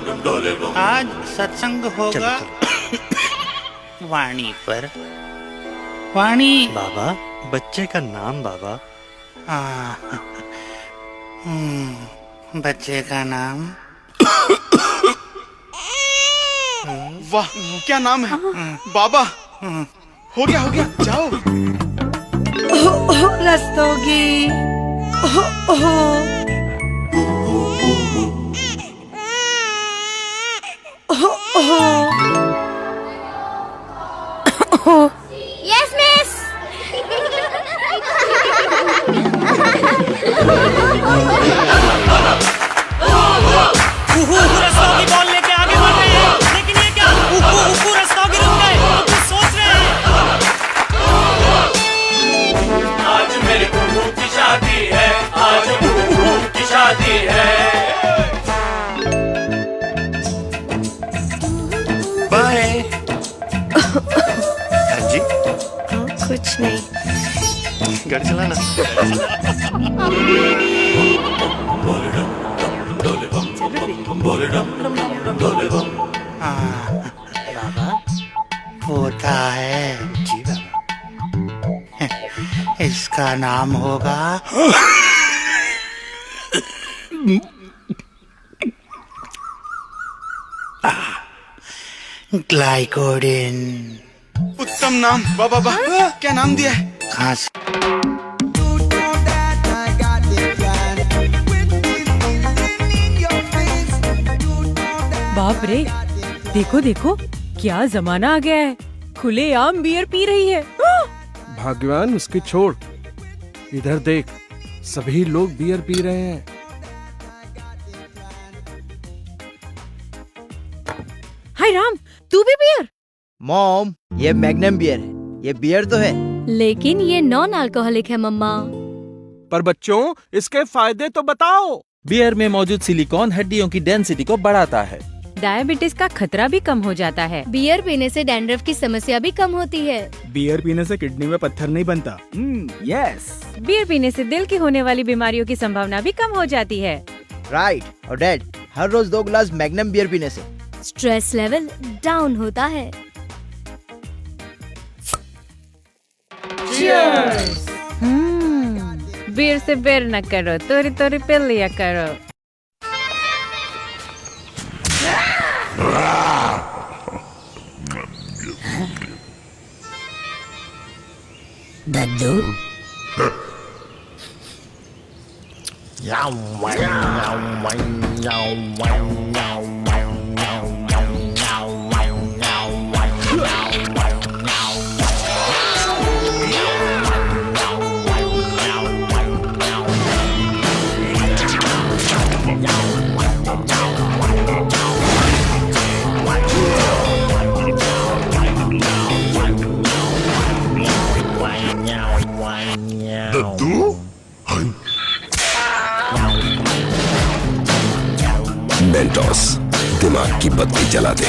आज सत्संग होगा वाणी पर। वाणी बाबा, बच्चे का नाम बाबा। बच्चे का नाम। वाह, क्या नाम है बाबा। हो गया जाओ। Rastogi. Yes miss. Rastogi ball लेके आगे बढ़ रहे हैं, लेकिन ये क्या? रस्तोगी रुक गए, कुछ सोच रहे हैं। आज मेरे कुकू की शादी है, आज कुकू की शादी है। बाय। हाँ जी, कुछ नहीं। घर चलाना। बाबा होता है जी बाबा। इसका नाम होगा ग्लाइकोडिन। उत्तम नाम बाबा। क्या नाम दिया है? खांसी। बाप रे, देखो देखो क्या जमाना आ गया है। खुलेआम बियर पी रही है। भाग्यवान उसकी छोड़, इधर देख, सभी लोग बियर पी रहे हैं। हाय राम, तू भी बियर? मॉम, ये मैग्नम बियर है। ये बियर तो है, लेकिन ये नॉन अल्कोहलिक है मम्मा। पर बच्चों, इसके फायदे तो बताओ। बियर में मौजूद सिलिकॉन हड्डियों की डेंसिटी को बढ़ाता है। डायबिटीज का खतरा भी कम हो जाता है। बियर पीने से डैंड्रफ की समस्या भी कम होती है। बियर पीने से किडनी में पत्थर नहीं बनता। यस। बियर पीने से दिल की होने वाली बीमारियों की संभावना भी कम हो जाती है। राइट। और डैड, हर रोज 2 गिलास मैग्नम बियर पीने से स्ट्रेस लेवल डाउन होता है। बियर से बेर न करो, तोरी तोरी पी लिया करो। दद्दू, मेंटोस, दिमाग की बत्ती जला दे।